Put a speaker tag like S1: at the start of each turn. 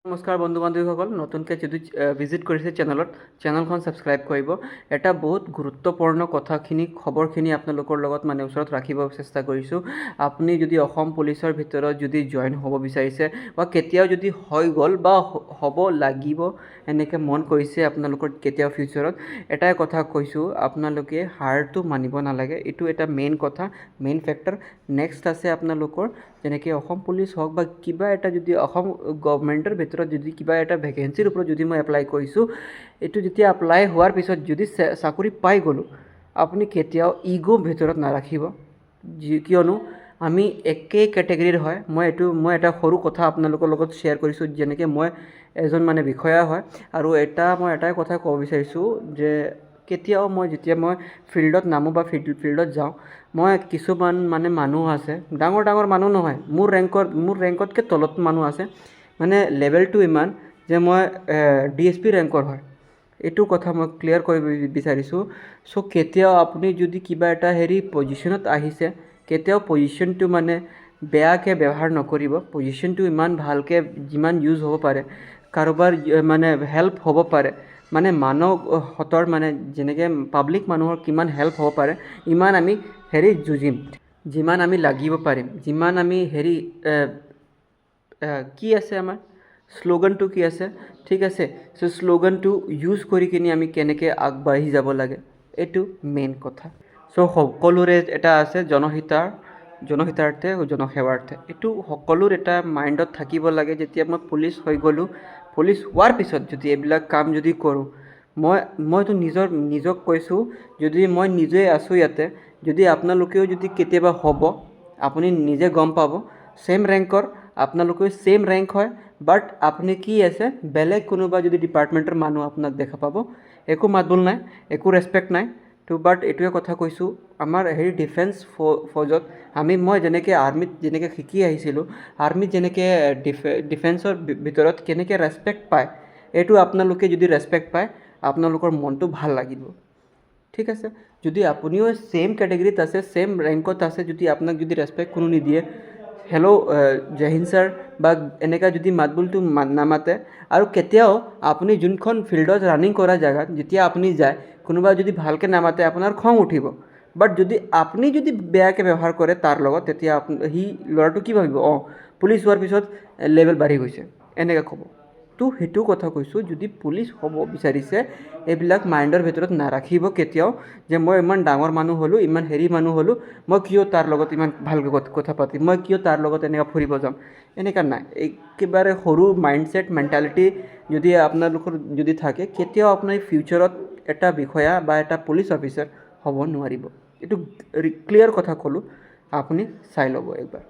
S1: নমস্কাৰ বন্ধু বান্ধৱীসকল, নতুনকৈ যদি ভিজিট কৰিছে চেনেলখন ছাবস্ক্ৰাইব কৰিব। এটা বহুত গুৰুত্বপূৰ্ণ কথাখিনি খবৰখিনি আপোনালোকৰ লগত ওচৰত ৰাখিব চেষ্টা কৰিছোঁ। আপুনি যদি অসম পুলিচৰ ভিতৰত যদি জইন হ'ব বিচাৰিছে বা কেতিয়াও যদি হৈ গ'ল বা হ'ব লাগিব এনেকৈ মন কৰিছে আপোনালোকৰ কেতিয়াও ফিউচাৰত, এটাই কথা কৈছোঁ, আপোনালোকে হাৰটো মানিব নালাগে। এইটো এটা মেইন কথা, মেইন ফেক্টৰ। নেক্সট আছে আপোনালোকৰ যেনেকৈ অসম পুলিচ হওক বা কিবা এটা যদি অসম গভৰ্ণমেণ্টৰ ভিতৰত যদি কিবা এটা ভেকেঞ্চিৰ ওপৰত যদি মই এপ্লাই কৰিছোঁ, এইটো যেতিয়া এপ্লাই হোৱাৰ পিছত যদি চাকৰি পাই গ'লোঁ, আপুনি কেতিয়াও ইগ' ভিতৰত নাৰাখিব। কিয়নো আমি একেই কেটেগৰীৰ হয়। মই এটা সৰু কথা আপোনালোকৰ লগত শ্বেয়াৰ কৰিছোঁ। যেনেকৈ মই এজন বিষয়া হয়, আৰু মই এটাই কথা ক'ব বিচাৰিছোঁ যে কেতিয়াও যেতিয়া মই ফিল্ডত নামোঁ বা ফিল্ডত যাওঁ, মই কিছুমান মানুহ আছে, ডাঙৰ মানুহ নহয়, মোৰ ৰেংকতকৈ তলত মানুহ আছে, লেভেলটো ইমান যে মই DSP ৰেংকৰ হয়। এইটো কথা মই ক্লিয়াৰ কৰিব বিচাৰিছোঁ। চ' কেতিয়াও আপুনি যদি কিবা এটা পজিশ্যনত আহিছে, কেতিয়াও পজিশ্যনটো বেয়াকৈ ব্যৱহাৰ নকৰিব। পজিশ্যনটো ইমান ভালকৈ যিমান ইউজ হ'ব পাৰে, কাৰোবাৰ হেল্প হ'ব পাৰে, মানৱহঁতৰ যেনেকৈ পাব্লিক মানুহৰ কিমান হেল্প হ'ব পাৰে, ইমান আমি যুঁজিম, যিমান আমি লাগিব পাৰিম, যিমান আমি কি আছে আমাৰ শ্লোগানটো কি আছে, ঠিক আছে। চ' শ্লোগানটো ইউজ কৰি কিনি আমি কেনেকৈ আগবাঢ়ি যাব লাগে, এইটো মেইন কথা। চ' সকলোৰে এটা আছে জনহিতাৰ্থে জনসেৱাৰ্থে। এইটো সকলোৰ এটা মাইণ্ডত থাকিব লাগে। যেতিয়া মই পুলিচ হৈ গ'লোঁ, পুলিচ হোৱাৰ পিছত যদি এইবিলাক কাম যদি কৰোঁ, মইতো নিজক কৈছোঁ, যদি মই নিজে আছোঁ ইয়াতে, যদি আপোনালোকেও যদি কেতিয়াবা হ'ব, আপুনি নিজে গম পাব। ছেইম ৰেংকৰ, আপোনালোকেও ছেইম ৰেংক হয়, বাট আপুনি কি আছে, বেলেগ কোনোবা যদি ডিপাৰ্টমেণ্টৰ মানুহ আপোনাক দেখা পাব, একো মাতবোল নাই, একো ৰেচপেক্ট নাই। বাট এইটোৱে কথা কৈছোঁ, আমাৰ ডিফেন্স ফ'ৰ্চত মই যেনেকৈ আৰ্মিত যেনেকৈ শিকি আহিছিলোঁ, আৰ্মিত যেনেকৈ ডিফেন্সৰ ভিতৰত কেনেকৈ ৰেচপেক্ট পায়, এইটো আপোনালোকে যদি ৰেচপেক্ট পায়, আপোনালোকৰ মনটো ভাল লাগিব, ঠিক আছে। যদি আপুনিও ছেইম কেটেগৰীত আছে, ছেইম ৰেংকত আছে, যদি আপোনাক যদি ৰেচপেক্ট কোনো নিদিয়ে, হেল্ল' জয় হিন্দ ছাৰ বা এনেকুৱা যদি মাতবোলটো নামাতে, আৰু কেতিয়াও আপুনি যোনখন ফিল্ডত ৰানিং কৰা জেগাত যেতিয়া আপুনি যায়, কোনোবা যদি ভালকৈ নামাতে, আপোনাৰ খং উঠিব। বাট যদি আপুনি যদি বেয়াকৈ ব্যৱহাৰ কৰে তাৰ লগত, তেতিয়া ল'ৰাটো কি ভাবিব, পুলিচ হোৱাৰ পিছত লেভেল বাঢ়ি গৈছে, এনেকৈ ক'ব। তো সেইটো কথা কৈছোঁ, যদি পুলিচ হ'ব বিচাৰিছে, এইবিলাক মাইণ্ডৰ ভিতৰত নাৰাখিব কেতিয়াও, যে মই ইমান ডাঙৰ মানুহ হ'লোঁ, ইমান মানুহ হ'লোঁ, মই কিয় তাৰ লগত ইমান ভালকৈ কথা পাতিম, মই কিয় তাৰ লগত এনেকৈ ফুৰিব যাম, এনেকুৱা নাই। একেবাৰে সৰু মেণ্টেলিটি যদি আপোনালোকৰ যদি থাকে, কেতিয়াও আপোনাৰ ফিউচাৰত এটা বিষয়া বা এটা পুলিচ অফিচাৰ হ'ব নোৱাৰিব। এইটো ক্লিয়াৰ কথা ক'লোঁ, আপুনি চাই ল'ব একবাৰ।